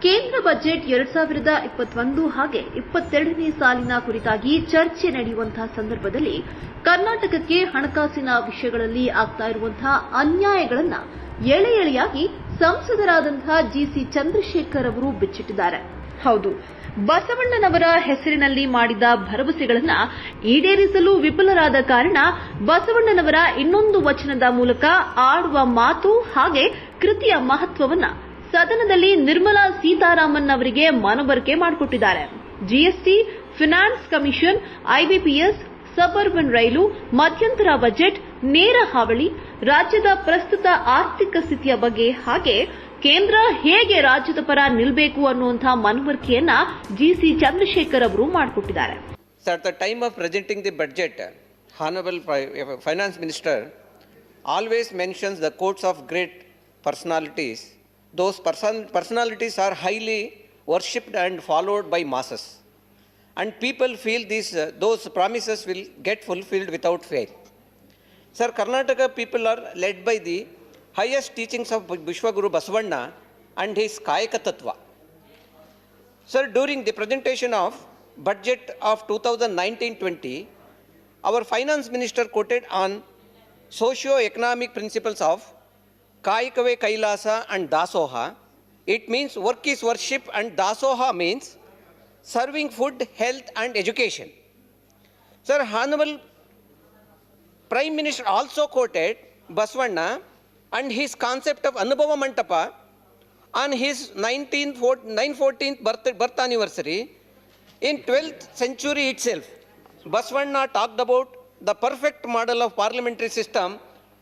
ಕೇಂದ್ರ ಬಜೆಟ್ 2021 ಹಾಗೆ 22ನೇ ಸಾಲಿನ ಕುರಿತಾಗಿ ಚರ್ಚೆ ನಡೆಯುವಂತಹ ಸಂದರ್ಭದಲ್ಲಿ ಕರ್ನಾಟಕಕ್ಕೆ ಹಣಕಾಸಿನ ವಿಷಯಗಳಲ್ಲಿ ಆಗ್ತಾ ಇರುವಂತಹ ಅನ್ಯಾಯಗಳನ್ನು ಎಳೆಯಾಗಿ ಸಂಸದರಾದಂತಹ ಜಿಸಿ ಚಂದ್ರಶೇಖರ್ ಅವರು ಬಿಚ್ಚಿಟ್ಟಿದ್ದಾರೆ. ಹೌದು, ಬಸವಣ್ಣನವರ ಹೆಸರಿನಲ್ಲಿ ಮಾಡಿದ ಭರವಸೆಗಳನ್ನು ಈಡೇರಿಸಲು ವಿಫಲರಾದ ಕಾರಣ ಬಸವಣ್ಣನವರ ಇನ್ನೊಂದು ವಚನದ ಮೂಲಕ ಆಡುವ ಮಾತು ಹಾಗೆ ಕೃತಿಯ ಮಹತ್ವವನ್ನು ಸದನದಲ್ಲಿ ನಿರ್ಮಲಾ ಸೀತಾರಾಮನ್ ಅವರಿಗೆ ಮನವರಿಕೆ ಮಾಡಿಕೊಟ್ಟಿದ್ದಾರೆ. GST, finance commission, IBPS, suburban ರೈಲು, ಮಧ್ಯಂತರ ಬಜೆಟ್, ನೇರ ಹಾವಳಿ, ರಾಜ್ಯದ ಪ್ರಸ್ತುತ ಆರ್ಥಿಕ ಸ್ಥಿತಿಯ ಬಗ್ಗೆ ಹಾಗೆ ಕೇಂದ್ರ ಹೇಗೆ ರಾಜ್ಯದ ಪರ ನಿಲ್ಲಬೇಕು ಅನ್ನುವಂತಹ ಮನವರಿಕೆಯನ್ನ ಜಿಸಿ ಚಂದ್ರಶೇಖರ್ ಅವರು ಮಾಡಿಕೊಟ್ಟಿದ್ದಾರೆ. At the time of presenting the budget, Honorable Finance Minister always mentions the quotes of great personalities. Those personalities are highly worshipped and followed by masses. And people feel those promises will get fulfilled without fail. Sir, Karnataka people are led by the highest teachings of Vishwaguru Basavanna and his Kayaka Tattva. Sir, during the presentation of budget of 2019-20, our finance minister quoted on socio-economic principles of Kayikave Kailasa and Dasoha. It means work is worship and Dasoha means serving food, health and education. Sir, Honorable Prime Minister also quoted Basavanna and his concept of Anubhava Mantapa on his 914th birth anniversary. In 12th century itself, Basavanna talked about the perfect model of parliamentary system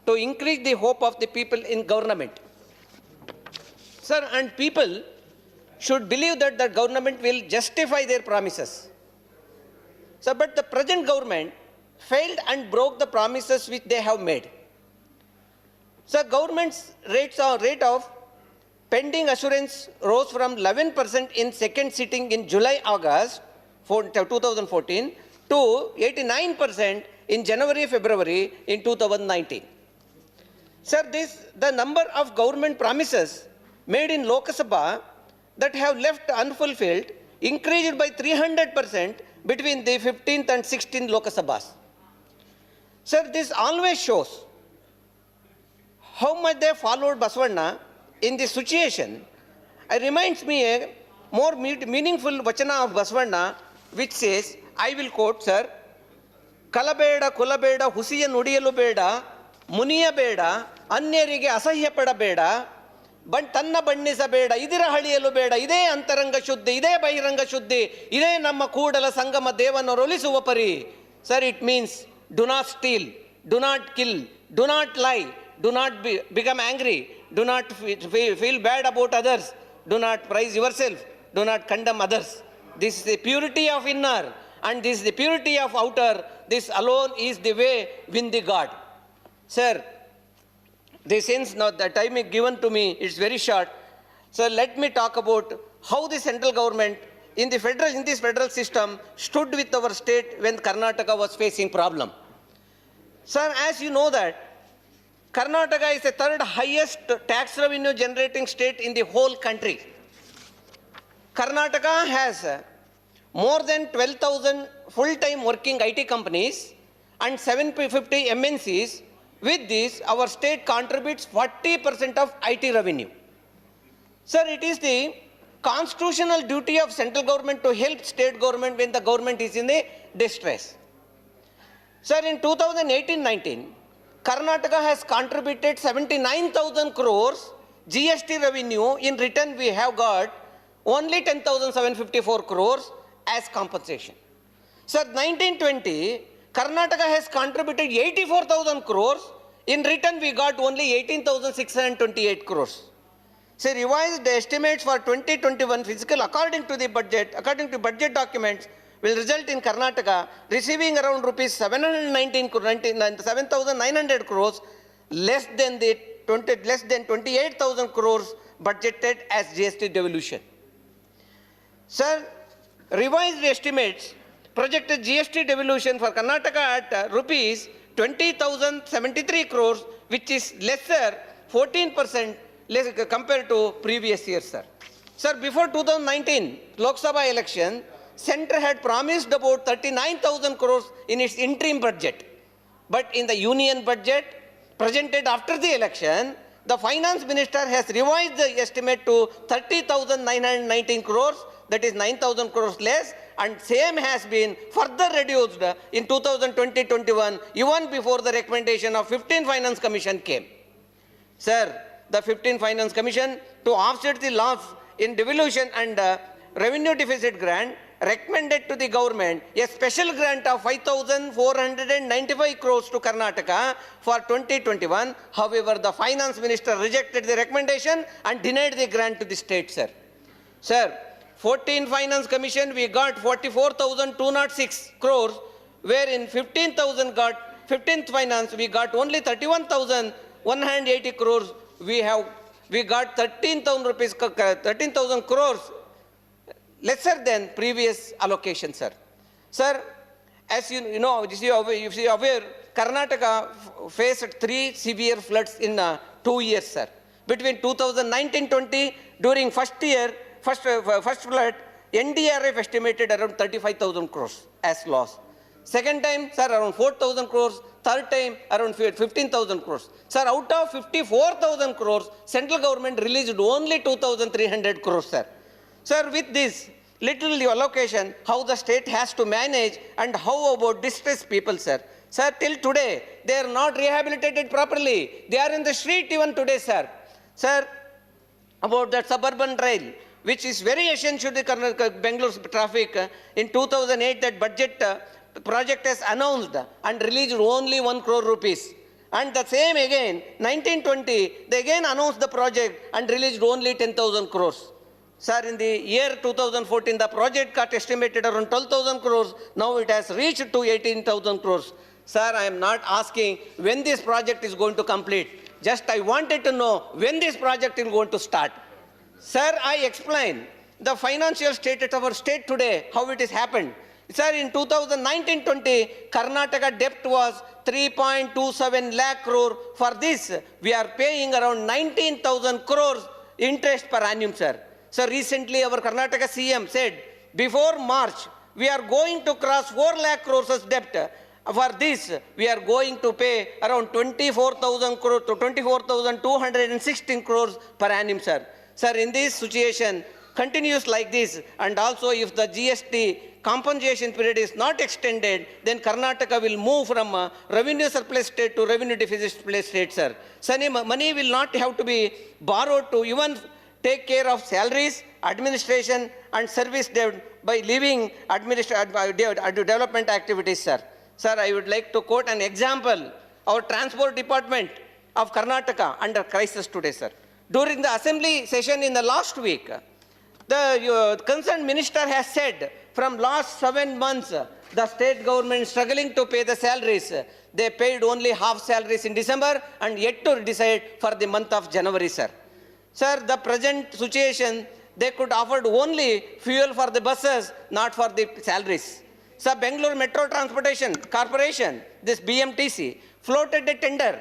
to increase the hope of the people in government. Sir, and people should believe that the government will justify their promises. Sir, but the present government failed and broke the promises which they have made. Sir, government's rate of pending assurance rose from 11% in second sitting in July-August 2014 to 89% in January-February in 2019. Sir, the number of government promises made in Lok Sabha that have left unfulfilled increased by 300% between the 15th and 16th Lok Sabhas. Sir, this always shows how much they followed Basavanna in this situation. It reminds me a more meaningful vachana of Basavanna which says, I will quote, sir, Kalabeda, Kulabeda, Husiya Nudiyalu Beda, Muniya Beda, Anyarige Asahya Pada Beda, Tanna Bandisa Beda, Idira Haliyalu Beda, Ide Antaranga Shuddhi, Ide Bahiranga Shuddhi, Ide Namma Kudala Sangama Devana Rolisuvapari. Sir, it means do not steal, do not kill, do not lie, do not become angry, do not feel bad about others, do not praise yourself, do not condemn others. This is the purity of inner and this is the purity of outer. This alone is the way win the God. Sir, since now the time is given to me, it's very short. So let me talk about how the central government in this federal system stood with our state when Karnataka was facing problem. Sir, as you know that Karnataka is the third highest tax revenue generating state in the whole country. Karnataka has more than 12,000 full-time working IT companies and 750 MNCs. With this, our state contributes 40% of IT revenue. Sir, it is the constitutional duty of central government to help state government when the government is in a distress. Sir, in 2018-19, Karnataka has contributed 79,000 crores GST revenue. In return, we have got only 10,754 crores as compensation. Sir, 1920, Karnataka has contributed 84,000 crores. In return, we got only 18,628 crores. So, revised estimates for 2021 fiscal according to budget documents will result in Karnataka receiving around rupees 7,900 crores, less than 28,000 crores budgeted as GST devolution. Sir, revised estimates projected GST devolution for Karnataka at rupees 20,073 crores, which is lesser 14% less compared to previous years, sir. Sir, before 2019 Lok Sabha election, Centre had promised about 39,000 crores in its interim budget. But in the union budget presented after the election, the finance minister has revised the estimate to 30,919 crores, that is 9,000 crores less, and same has been further reduced in 2020-21, even before the recommendation of 15 Finance Commission came. Sir, the 15 Finance Commission, to offset the loss in devolution and revenue deficit grant, recommended to the government a special grant of 5,495 crores to Karnataka for 2021. However, the finance minister rejected the recommendation and denied the grant to the state, sir. Sir, 14 Finance Commission, we got 44,206 crores, wherein 15th Finance, we got only 31,180 crores. We got 13,000 crores lesser than previous allocation, sir. Sir, as you know, if you are aware, Karnataka faced 3 severe floods in 2 years, sir. Between 2019-20, during first flood, NDRF estimated around 35,000 crores as loss. Second time, sir, around 4,000 crores. Third time, around 15,000 crores. Sir, out of 54,000 crores, central government released only 2,300 crores, sir. Sir, with this little allocation, how the state has to manage, and how about distressed people, sir? Sir, till today, they are not rehabilitated properly. They are in the street even today, sir. Sir, about that suburban rail, which is very essential to the Bangalore traffic, in 2008, that budget project has announced and released only 1 crore rupees. And the same again, 1920, they again announced the project and released only 10,000 crores. Sir, in the year 2014, the project got estimated around 12,000 crores. Now it has reached to 18,000 crores. Sir, I am not asking when this project is going to complete. Just I wanted to know when this project is going to start. Sir, I explain the financial status of our state today, how it has happened. Sir, in 2019-20, Karnataka debt was 3.27 lakh crore. For this, we are paying around 19,000 crores interest per annum, sir. So recently our Karnataka CM said, before March, we are going to cross 4 lakh crores as debt. For this, we are going to pay around 24,000 crores to 24,216 crores per annum, sir. Sir, in this situation, continues like this, and also if the GST compensation period is not extended, then Karnataka will move from revenue surplus state to revenue deficit surplus state, sir. So money will not have to be borrowed to even take care of salaries, administration, and service debt by leaving development activities, sir. Sir, I would like to quote an example. Our transport department of Karnataka under crisis today, sir. During the assembly session in the last week, the concerned minister has said from last 7 months, the state government is struggling to pay the salaries. They paid only half salaries in December and yet to decide for the month of January, sir. Sir, the present situation, they could afford only fuel for the buses, not for the salaries. Sir, Bangalore Metro Transportation Corporation, this BMTC, floated a tender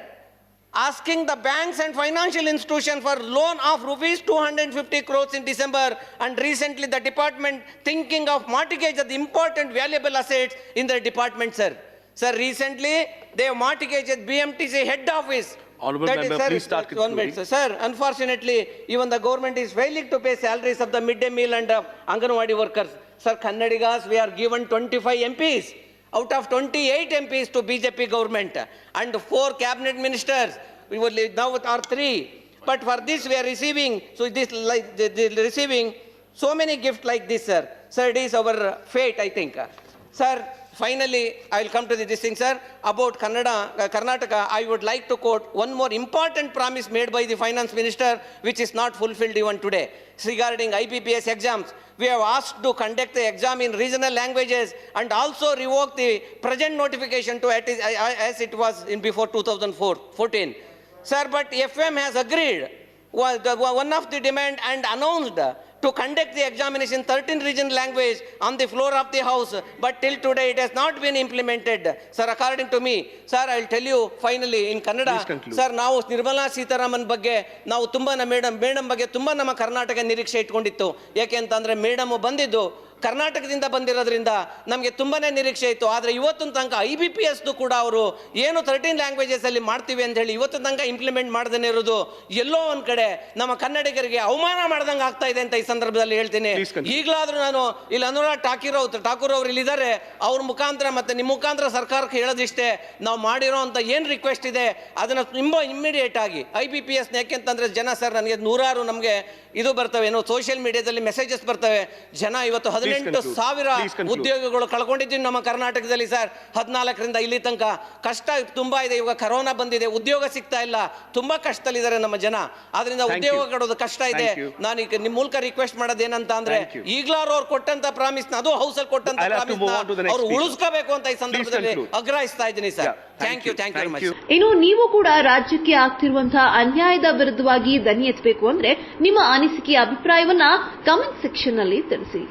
asking the banks and financial institutions for loan of rupees 250 crores in December, and recently the department thinking of mortgage of the important valuable assets in the department, sir. Sir, recently they mortgaged BMTC head office. Honourable member, sir, please start concluding. Sir, unfortunately, even the government is failing to pay salaries of the midday meal and Anganwadi workers. Sir, Kannadigas, we are given 25 MPs. Out of 28 MPs to BJP government and 4 cabinet ministers, we will now are 3. But for this we are receiving, so this receiving so many gifts like this, sir. Sir, it is our fate, I think. Sir, finally, I will come to this thing, sir. About Karnataka, I would like to quote one more important promise made by the finance minister, which is not fulfilled even today. Regarding IBPS exams, we have asked to conduct the exam in regional languages and also revoke the present notification to as it was in before 2014. Sir, but FM has agreed one of the demand and announced to conduct the examination in 13 regional language on the floor of the house, but till today it has not been implemented. Sir, according to me, sir, I will tell you finally in Kannada, sir, ನಾವು ನಿರ್ಮಲಾ ಸೀತಾರಾಮನ್ ಬಗ್ಗೆ ನಾವು ತುಂಬಾ madam ಬಗ್ಗೆ ತುಂಬಾ ನಮ್ಮ ಕರ್ನಾಟಕ ನಿರೀಕ್ಷೆ ಇಟ್ಕೊಂಡಿತ್ತು. ಯಾಕೆ ಅಂತಂದ್ರೆ ಮೇಡಮ್ ಬಂದಿದ್ದು ಕರ್ನಾಟಕದಿಂದ ಬಂದಿರೋದ್ರಿಂದ ನಮಗೆ ತುಂಬಾನೇ ನಿರೀಕ್ಷೆ ಇತ್ತು. ಆದರೆ ಇವತ್ತಿನ ತನಕ IBPS ಕೂಡ ಅವರು ಏನು 13 ಲ್ಯಾಂಗ್ವೇಜಸ್ ಅಲ್ಲಿ ಮಾಡ್ತೀವಿ ಅಂತ ಹೇಳಿ ಇವತ್ತಿನ ತನಕ ಇಂಪ್ಲಿಮೆಂಟ್ ಮಾಡದೇನೆ ಇರೋದು ಎಲ್ಲೋ ಒಂದ್ ಕಡೆ ನಮ್ಮ ಕನ್ನಡಿಗರಿಗೆ ಅವಮಾನ ಮಾಡ್ದಂಗೆ ಆಗ್ತಾ ಇದೆ ಅಂತ ಈ ಸಂದರ್ಭದಲ್ಲಿ ಹೇಳ್ತೀನಿ. ಈಗಲಾದ್ರೂ ನಾನು ಇಲ್ಲಿ ಅನುರಾಗ್ ಠಾಕೂರ್ ಅವರು ಇಲ್ಲಿದ್ದಾರೆ, ಅವ್ರ ಮುಖಾಂತರ ಮತ್ತೆ ನಿಮ್ಮ ಮುಖಾಂತರ ಸರ್ಕಾರಕ್ಕೆ ಹೇಳೋದಿಷ್ಟೇ, ನಾವು ಮಾಡಿರೋ ಅಂತ ಏನ್ ರಿಕ್ವೆಸ್ಟ್ ಇದೆ ಅದನ್ನ ತುಂಬಾ ಇಮ್ಮಿಡಿಯೇಟ್ ಆಗಿ IBPS ಯಾಕೆಂತಂದ್ರೆ ಜನ ಸರ್ ನನಗೆ ನೂರಾರು ನಮಗೆ ಇದು ಬರ್ತವೆ, ಏನೋ ಸೋಷಿಯಲ್ ಮೀಡಿಯಾದಲ್ಲಿ ಮೆಸೇಜಸ್ ಬರ್ತವೆ. ಜನ ಇವತ್ತು 18,000 ಉದ್ಯೋಗಗಳು ಕಳ್ಕೊಂಡಿದ್ದೀವಿ ನಮ್ಮ ಕರ್ನಾಟಕದಲ್ಲಿ ಸರ್. 14ರಿಂದ ಇಲ್ಲಿ ತನಕ ಕಷ್ಟ ತುಂಬಾ ಇದೆ. ಇವಾಗ ಕರೋನಾ ಬಂದಿದೆ, ಉದ್ಯೋಗ ಸಿಗ್ತಾ ಇಲ್ಲ, ತುಂಬಾ ಕಷ್ಟದಲ್ಲಿದ್ದಾರೆ ನಮ್ಮ ಜನ. ಆದ್ರಿಂದ ಉದ್ಯೋಗ ಕೊಡೋದು ಕಷ್ಟ ಇದೆ. ನಾನು ಈಗ ನಿಮ್ಮ ಮೂಲಕ ರಿಕ್ವೆಸ್ಟ್ ಮಾಡೋದೇನಂತ ಅಂದ್ರೆ ಈಗ್ಲಾರು ಅವ್ರು ಕೊಟ್ಟಂತ ಪ್ರಾಮಿಸ್ ಅದು ಹೌಸ್ ಅಲ್ಲಿ ಕೊಟ್ಟಂತ ಪ್ರಾಮಿಸ್ ಅವ್ರು ಉಳಿಸ್ಕೋಬೇಕು ಅಂತ ಈ ಸಂದರ್ಭದಲ್ಲಿ ಆಗ್ರಹಿಸ್ತಾ ಇದ್ದೀನಿ sir. Thank you very much. ಇನ್ನು ನೀವು ಕೂಡ ರಾಜ್ಯಕ್ಕೆ ಆಗ್ತಿರುವಂತಹ ಅನ್ಯಾಯದ ವಿರುದ್ಧವಾಗಿ ದನಿ ಎತ್ತಬೇಕು ಅಂದ್ರೆ ನಿಮ್ಮ ಅನಿಸಿಕೆ ಅಭಿಪ್ರಾಯವನ್ನ ಕಮೆಂಟ್ ಸೆಕ್ಷನ್ ನಲ್ಲಿ ತಿಳಿಸಿ.